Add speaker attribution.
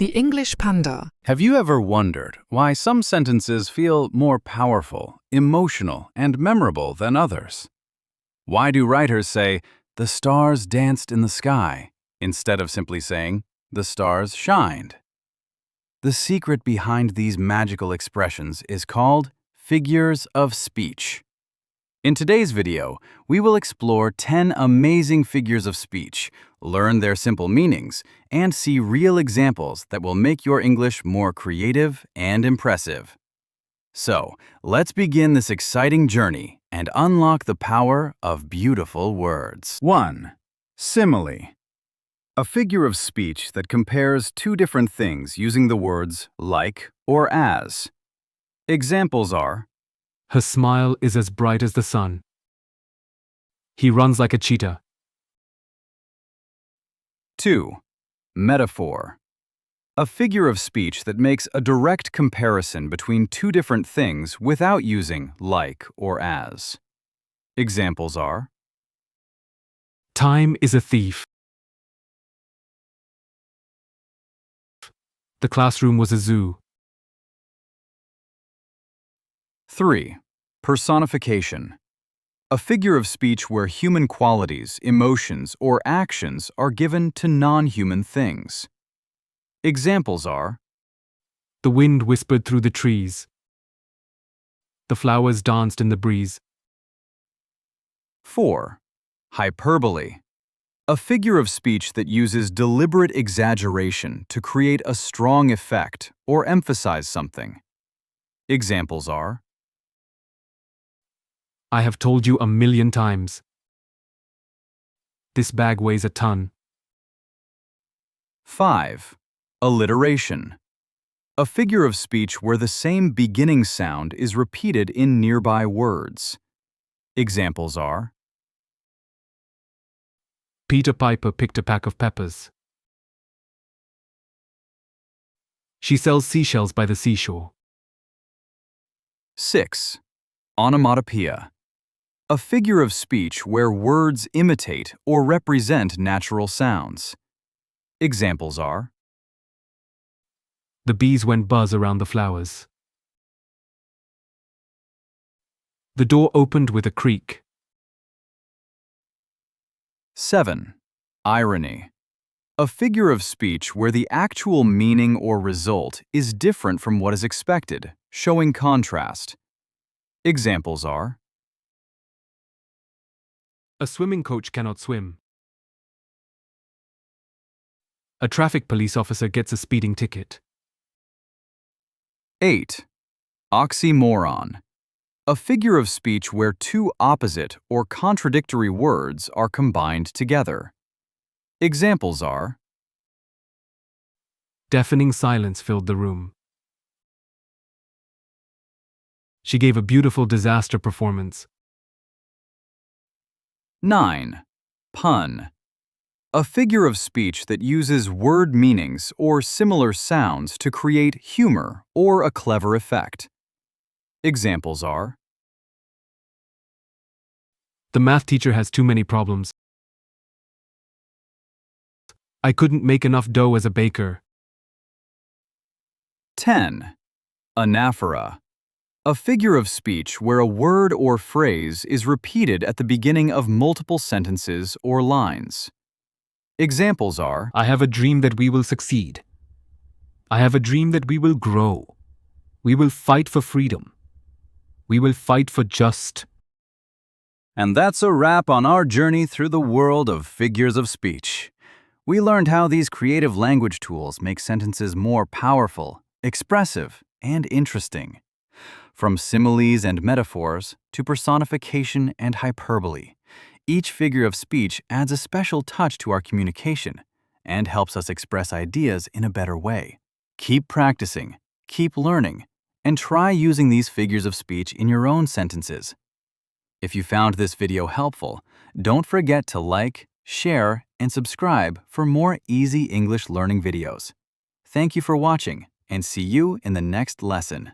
Speaker 1: The English Panda.
Speaker 2: Have you ever wondered why some sentences feel more powerful, emotional, and memorable than others? Why do writers say, "the stars danced in the sky," instead of simply saying, "the stars shined"? The secret behind these magical expressions is called figures of speech. In today's video, we will explore 10 amazing figures of speech, learn their simple meanings, and see real examples that will make your English more creative and impressive. So, let's begin this exciting journey and unlock the power of beautiful words. 1. Simile. A figure of speech that compares two different things using the words like or as. Examples are:
Speaker 3: Her smile is as bright as the sun. He runs like a cheetah.
Speaker 2: 2. Metaphor. A figure of speech that makes a direct comparison between two different things without using like or as. Examples are:
Speaker 3: Time is a thief. The classroom was a zoo.
Speaker 2: 3. Personification. A figure of speech where human qualities, emotions, or actions are given to non-human things. Examples are:
Speaker 3: The wind whispered through the trees. The flowers danced in the breeze.
Speaker 2: 4. Hyperbole. A figure of speech that uses deliberate exaggeration to create a strong effect or emphasize something. Examples are:
Speaker 3: I have told you 1,000,000 times. This bag weighs a ton.
Speaker 2: 5. Alliteration. A figure of speech where the same beginning sound is repeated in nearby words. Examples are:
Speaker 3: Peter Piper picked a pack of peppers. She sells seashells by the seashore.
Speaker 2: 6. Onomatopoeia. A figure of speech where words imitate or represent natural sounds. Examples are:
Speaker 3: The bees went buzz around the flowers. The door opened with a creak.
Speaker 2: 7. Irony. A figure of speech where the actual meaning or result is different from what is expected, showing contrast. Examples are:
Speaker 3: A swimming coach cannot swim. A traffic police officer gets a speeding ticket.
Speaker 2: 8. Oxymoron. A figure of speech where two opposite or contradictory words are combined together. Examples are:
Speaker 3: Deafening silence filled the room. She gave a beautiful disaster performance.
Speaker 2: 9. Pun. A figure of speech that uses word meanings or similar sounds to create humor or a clever effect. Examples are:
Speaker 3: The math teacher has too many problems. I couldn't make enough dough as a baker.
Speaker 2: 10. Anaphora. A figure of speech where a word or phrase is repeated at the beginning of multiple sentences or lines. Examples are:
Speaker 3: I have a dream that we will succeed. I have a dream that we will grow. We will fight for freedom. We will fight for just.
Speaker 2: And that's a wrap on our journey through the world of figures of speech. We learned how these creative language tools make sentences more powerful, expressive, and interesting. From similes and metaphors to personification and hyperbole, each figure of speech adds a special touch to our communication and helps us express ideas in a better way. Keep practicing, keep learning, and try using these figures of speech in your own sentences. If you found this video helpful, don't forget to like, share, and subscribe for more easy English learning videos. Thank you for watching, and see you in the next lesson.